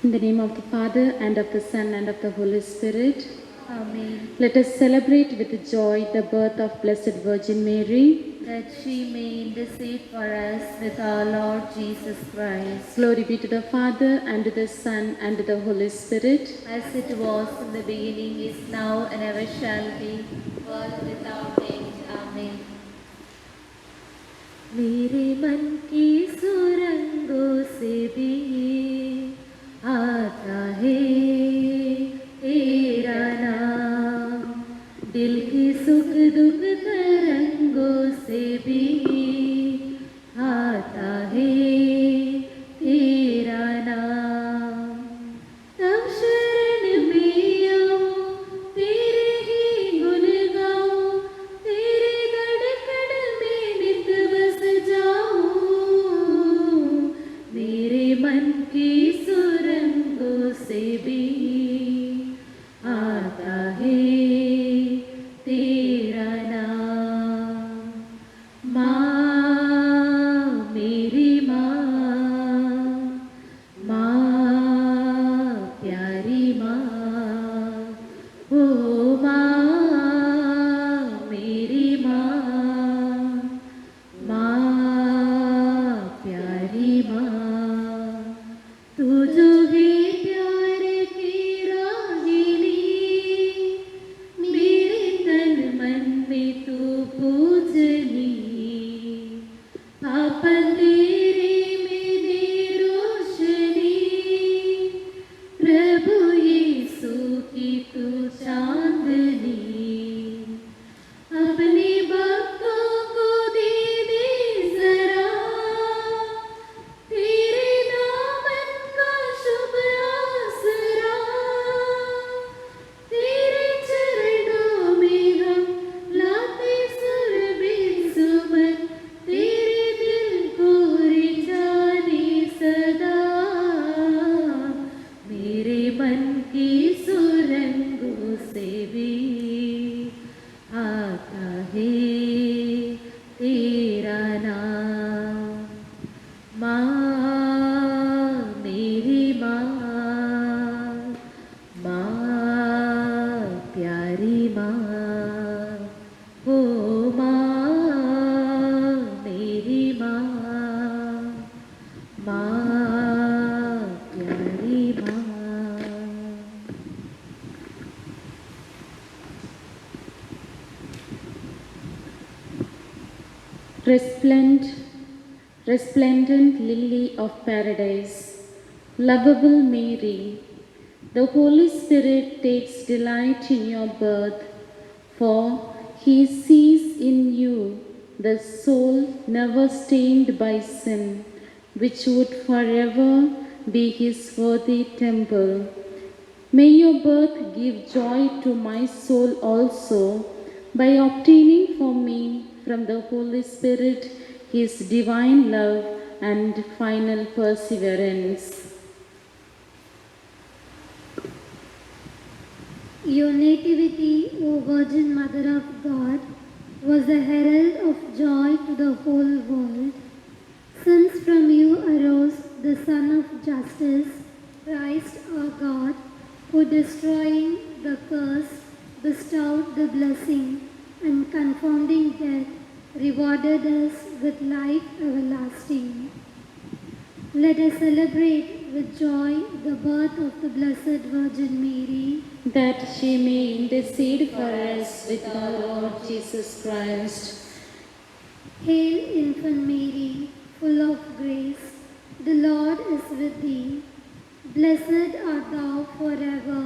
In the name of the Father, and of the Son, and of the Holy Spirit. Amen. Let us celebrate with joy the birth of Blessed Virgin Mary, that she may intercede for us with our Lord Jesus Christ. Glory be to the Father, and to the Son, and to the Holy Spirit. As it was in the beginning, is now, and ever shall be, world without end. Amen. मेरे मन की सुरंगों से भी आता है तेरा नाम, दिल की सुख दुख तरंगों से भी आता है तेरा नाम। तब शरण में आऊं, तेरे ही गुण गाऊं, तेरे धड़कन में नित बस जाऊं, मेरे मन की सुरंगों से भी आता है तेरा नाम। माँ मेरी माँ, माँ प्यारी माँ, ओ माँ मेरी माँ, माँ प्यारी माँ, तू जो है प्यार की रागिनी, मेरे तन मन में तू पूजनी, आप अंधेरे में दे रोशनी, प्रभु यीशु की तू चांदनी, अपने भक्तों को दे जरा, तेरे दामन का शुभ आसरा, तेरे चरणों में हम लाते सुर बेसुमन, तेरे दिल को रिझाने सदा, मेरे मन की सुरंगों से भी आता है तेरा नाम। माँ मेरी माँ, माँ प्यारी माँ, ओ माँ मेरी माँ, माँ प्यारी माँ। Resplendent lily of paradise, lovable Mary, the Holy Spirit takes delight in your birth, for he sees in you the soul never stained by sin, which would forever be his worthy temple. May your birth give joy to my soul also, by obtaining for me from the Holy Spirit his divine love and final perseverance. Your nativity, O Virgin Mother of God, was a herald of joy to the whole world, since from you arose the Son of Justice, Christ our God, who destroying the curse bestowed the blessing, and confounding death rewarded us with life everlasting. Let us celebrate with joy the birth of the Blessed Virgin Mary, that she may intercede for us with our Lord Jesus Christ. Hail, Infant Mary, full of grace, the Lord is with thee. Blessed art thou forever,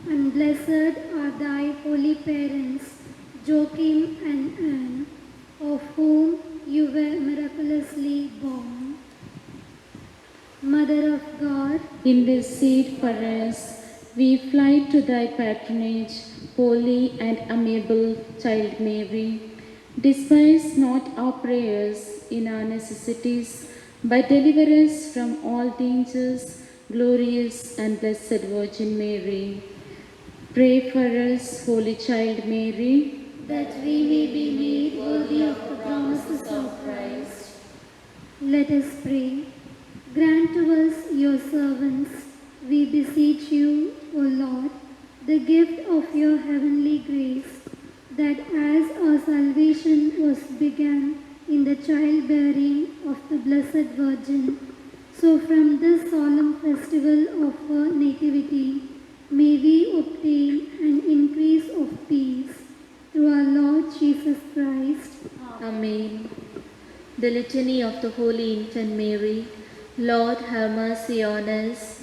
and blessed are thy holy parents, Joachim and Anne, of whom you were miraculously born. Mother of God, Intercede for us. We fly to thy patronage, holy and amiable child Mary. Despise not our prayers in our necessities, but deliver us from all dangers, glorious and blessed Virgin Mary. Pray for us, Holy Child Mary, that we may be made worthy of the promises of Christ. Let us pray. Grant to us, your servants, we the gift of your heavenly grace, that as our salvation was begun in the childbearing of the Blessed Virgin, so from this solemn festival of her nativity, may we obtain an increase of peace through our Lord Jesus Christ. Amen. The Litany of the Holy Infant Mary. Lord, have mercy on us.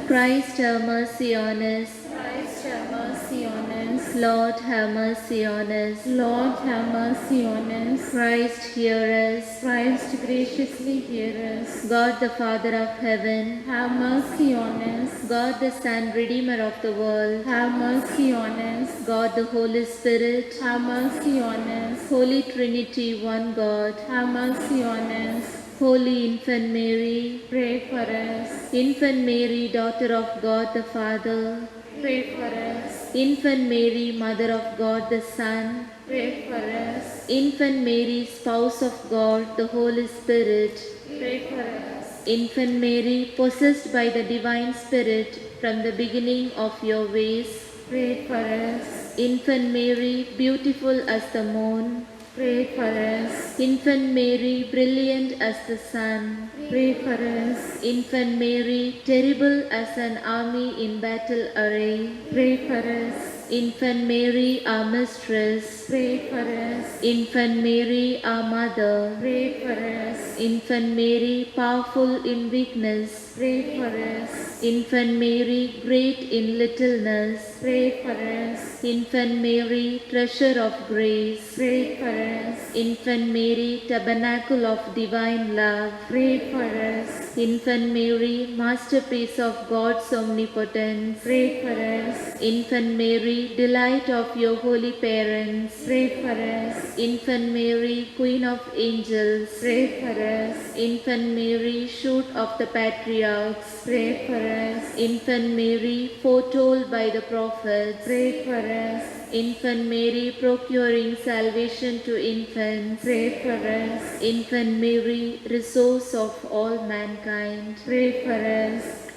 Christ, have mercy on us. Christ, have mercy on us. Lord, have mercy on us. Lord, have mercy on us. Christ, hear us. Christ, graciously hear us. God, the Father of heaven, Have mercy on us. God, the Son, Redeemer of the world, Have mercy on us. God, the Holy Spirit, Have mercy on us. Holy Trinity, one God, Have mercy on us. Holy Infant Mary, Pray for us. Infant Mary, daughter of God the Father, Pray for us. Infant Mary, Mother of God the Son, Pray for us. Infant Mary, Spouse of God the Holy Spirit, Pray for us. Infant Mary, possessed by the Divine Spirit from the beginning of your ways, Pray for us. Infant Mary, beautiful as the moon, Pray for us. Infant Mary, brilliant as the sun, Pray for us. Infant Mary, terrible as an army in battle array, Pray for us. Infant Mary, our mistress, Pray for us. Infant Mary, our mother, Pray for us. Infant Mary, powerful in weakness, Pray for us. Infant Mary, great in littleness, Pray for us. Infant Mary, treasure of grace, Pray for us. Infant Mary, tabernacle of divine love, Pray for us. Infant Mary, masterpiece of God's omnipotence, Pray for us. Infant Mary, delight of your holy parents, Pray for us. Infant Mary, Queen of angels, Pray for us. Infant Mary, shoot of the patriarchs, Pray for us. Infant Mary, foretold by the prophets, Pray for us. Infant Mary, procuring salvation to infants, Pray for us. Infant Mary, resource of all mankind. Pray for us.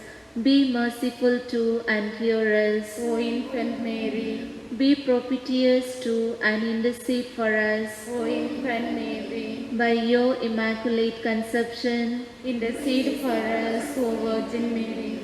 Be merciful to and hear us. O Infant Mary. Be propitious to and intercede for us. O Infant Mary. By your immaculate conception, Intercede for us, O Virgin Mary.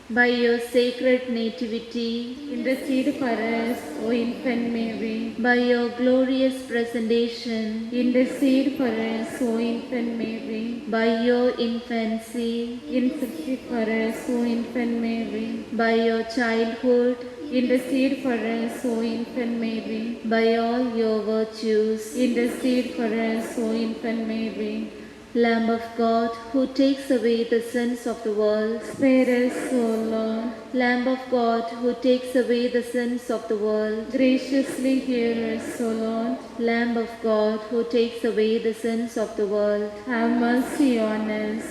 by your sacred nativity, Intercede for us, O Infant Mary. by your glorious presentation, Intercede for us, O Infant Mary. by your infancy, Intercede for us, O Infant Mary. by your childhood, Intercede for us, O Infant Mary. by all your virtues. Intercede for us, O Infant Mary. Lamb of God, who takes away the sins of the world, Spare us, O Lord. Lamb of God, who takes away the sins of the world, Graciously hear us, O Lord. Lamb of God, who takes away the sins of the world, Have mercy on us,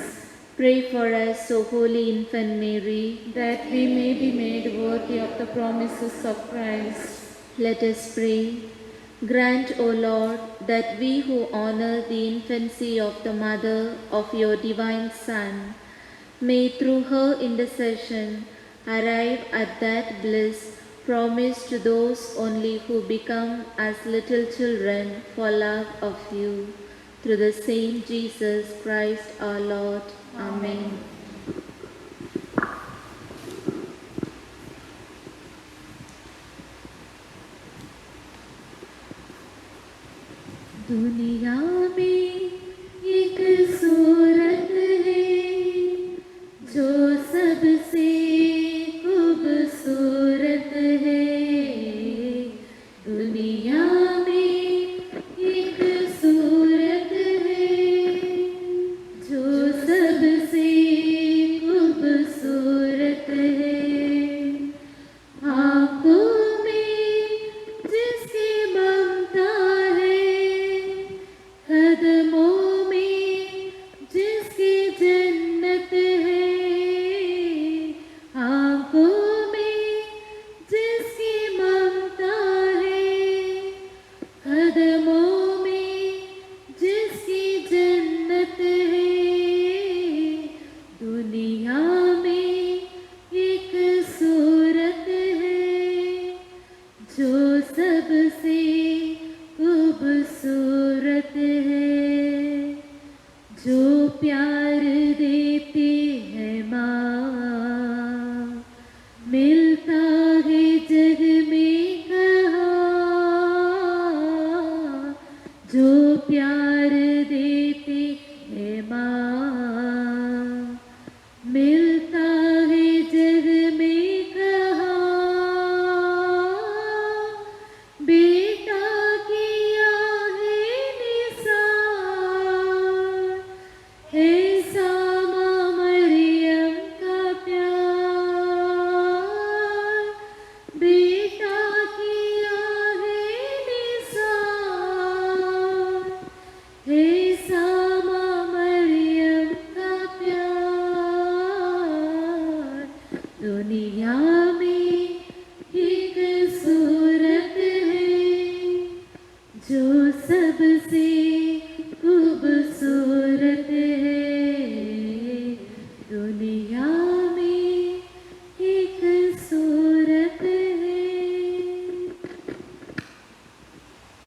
pray for us, O Holy Infant Mary. that we may be made worthy of the promises of Christ. Let us pray. Grant, O Lord, that we who honor the infancy of the Mother of your divine Son may through her intercession arrive at that bliss promised to those only who become as little children for love of you. Through the same Jesus Christ our Lord. Amen. दुनिया में एक सूरत है जो सबसे खूबसूरत है। दुनिया में एक सूरत है जो सबसे दुनिया